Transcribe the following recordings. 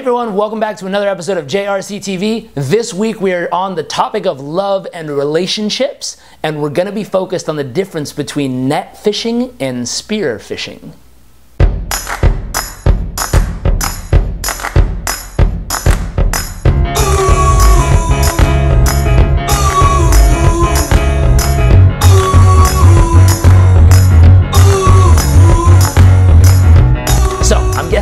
everyone, welcome back to another episode of JRC TV. This week we are on the topic of love and relationships, and we're going to be focused on the difference between net fishing and spear fishing.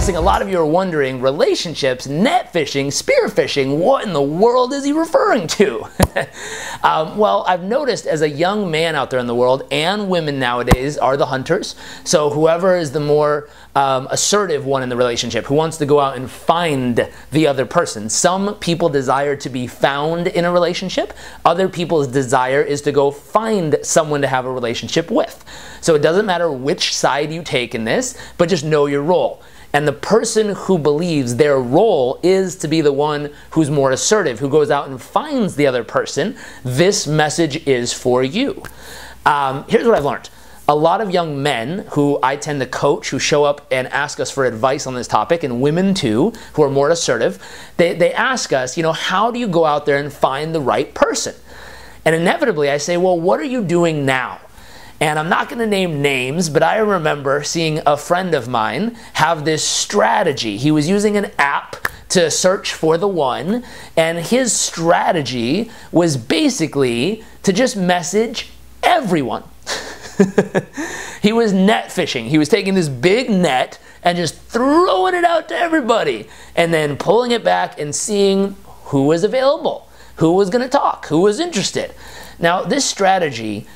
A lot of you are wondering, relationships, net fishing, spear fishing, what in the world is he referring to? Well, I've noticed as a young man out there in the world, and women nowadays are the hunters, so whoever is the more assertive one in the relationship, who wants to go out and find the other person. Some people desire to be found in a relationship. Other people's desire is to go find someone to have a relationship with. So it doesn't matter which side you take in this, but just know your role. And the person who believes their role is to be the one who's more assertive, who goes out and finds the other person, this message is for you. Here's what I've learned. A lot of young men who I tend to coach, who show up and ask us for advice on this topic, and women too, who are more assertive, they ask us, how do you go out there and find the right person? And inevitably I say, well, what are you doing now? And I'm not going to name names, but I remember seeing a friend of mine have this strategy. He was using an app to search for the one, and his strategy was basically to just message everyone. He was net fishing. He was taking this big net and just throwing it out to everybody, and then pulling it back and seeing who was available, who was going to talk, who was interested. Now, this strategy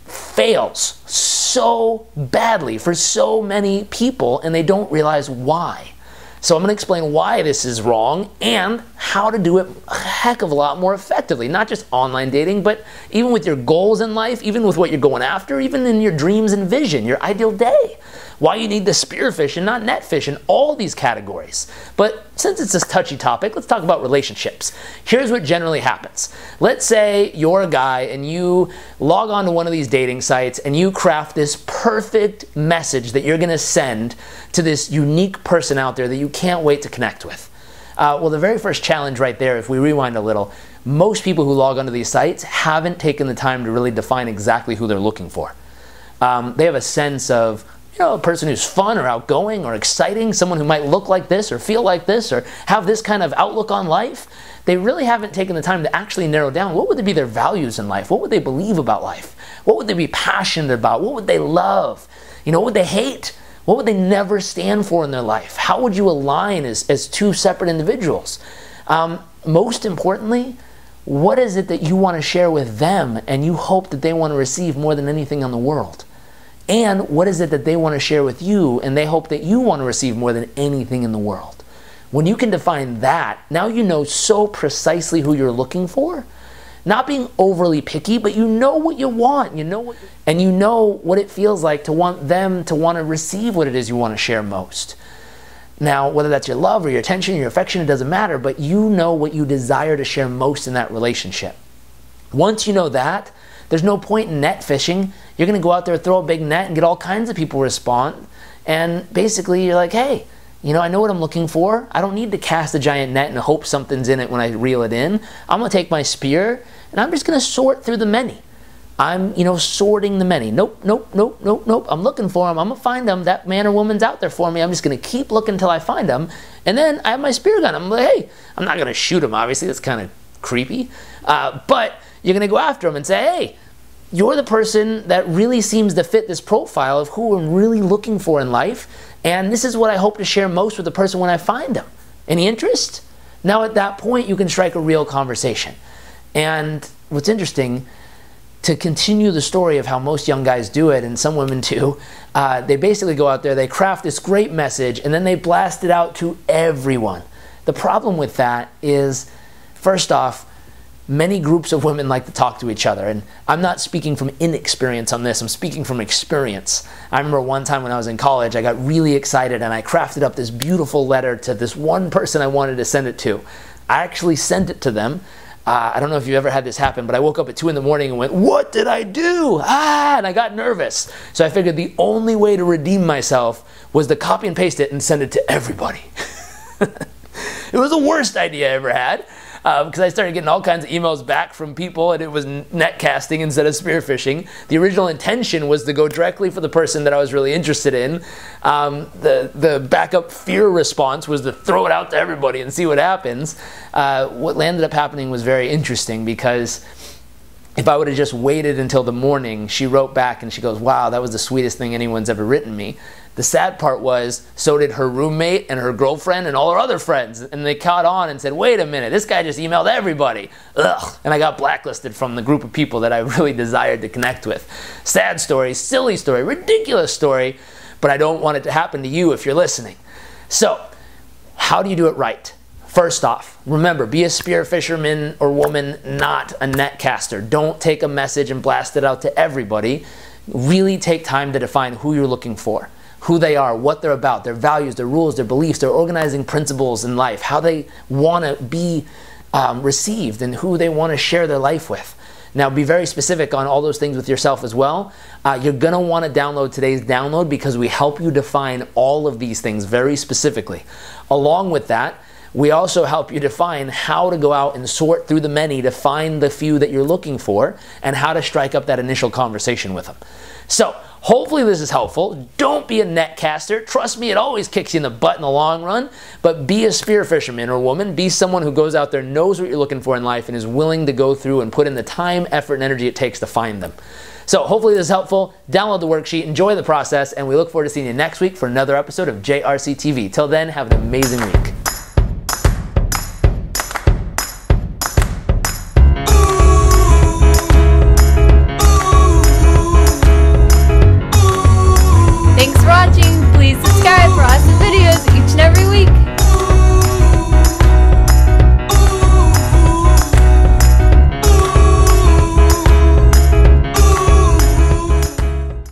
fails so badly for so many people, and they don't realize why. So I'm going to explain why this is wrong and how to do it a heck of a lot more effectively. Not just online dating, but even with your goals in life, even with what you're going after, even in your dreams and vision, your ideal day. Why you need the spear fish and not net fish in all these categories. But since it's a touchy topic, let's talk about relationships. Here's what generally happens. Let's say you're a guy and you log on to one of these dating sites and you craft this perfect message that you're going to send to this unique person out there that you can't wait to connect with. Well, the very first challenge right there, if we rewind a little, most people who log onto these sites haven't taken the time to really define exactly who they're looking for. They have a sense of a person who's fun or outgoing or exciting, someone who might look like this or feel like this or have this kind of outlook on life. They really haven't taken the time to actually narrow down what would be their values in life, what would they believe about life, what would they be passionate about, what would they love, what would they hate, what would they never stand for in their life, how would you align as two separate individuals. Most importantly, what is it that you want to share with them and you hope that they want to receive more than anything in the world? And what is it that they want to share with you and they hope that you want to receive more than anything in the world? When you can define that, now you know so precisely who you're looking for. Not being overly picky, but you know what you want. And you know what it feels like to want them to want to receive what it is you want to share most. Now, whether that's your love or your attention or your affection, it doesn't matter, but you know what you desire to share most in that relationship. Once you know that, there's no point in net fishing. You're going to go out there, throw a big net, and get all kinds of people respond. And basically, you're like, hey, I know what I'm looking for. I don't need to cast a giant net and hope something's in it when I reel it in. I'm going to take my spear, and I'm just going to sort through the many. I'm, sorting the many. Nope, nope, nope, nope, nope. I'm looking for them. I'm going to find them. That man or woman's out there for me. I'm just going to keep looking until I find them. And then I have my spear gun. I'm like, hey, I'm not going to shoot them, obviously. That's kind of creepy. But you're going to go after them and say, hey, you're the person that really seems to fit this profile of who I'm really looking for in life, and this is what I hope to share most with the person when I find them. Any interest? Now at that point, you can strike a real conversation. And what's interesting, to continue the story of how most young guys do it, and some women too, they basically go out there, they craft this great message, and then they blast it out to everyone. The problem with that is, first off, many groups of women like to talk to each other, and I'm not speaking from inexperience on this, I'm speaking from experience. I remember one time when I was in college, I got really excited and I crafted up this beautiful letter to this one person I wanted to send it to. I actually sent it to them. I don't know if you ever had this happen, but I woke up at 2 in the morning and went, what did I do? And I got nervous. So I figured the only way to redeem myself was to copy and paste it and send it to everybody. It was the worst idea I ever had. Because I started getting all kinds of emails back from people, and it was net casting instead of spearfishing. The original intention was to go directly for the person that I was really interested in. The backup fear response was to throw it out to everybody and see what happens. What landed up happening was very interesting, because if I would have just waited until the morning, she wrote back and she goes, "Wow, that was the sweetest thing anyone's ever written me." The sad part was, so did her roommate and her girlfriend and all her other friends. And they caught on and said, "Wait a minute, this guy just emailed everybody." Ugh. And I got blacklisted from the group of people that I really desired to connect with. Sad story, silly story, ridiculous story, but I don't want it to happen to you if you're listening. So, how do you do it right? First off, remember, be a spear fisherman or woman, not a net caster. Don't take a message and blast it out to everybody. Really take time to define who you're looking for, who they are, what they're about, their values, their rules, their beliefs, their organizing principles in life, how they want to be received, and who they want to share their life with. Now, be very specific on all those things with yourself as well. You're going to want to download today's download, because we help you define all of these things very specifically. Along with that, we also help you define how to go out and sort through the many to find the few that you're looking for, and how to strike up that initial conversation with them. So, hopefully this is helpful. Don't be a net caster. Trust me, it always kicks you in the butt in the long run. But be a spear fisherman or woman. Be someone who goes out there, knows what you're looking for in life, and is willing to go through and put in the time, effort, and energy it takes to find them. So hopefully this is helpful. Download the worksheet, enjoy the process, and we look forward to seeing you next week for another episode of JRC TV. Till then, have an amazing week.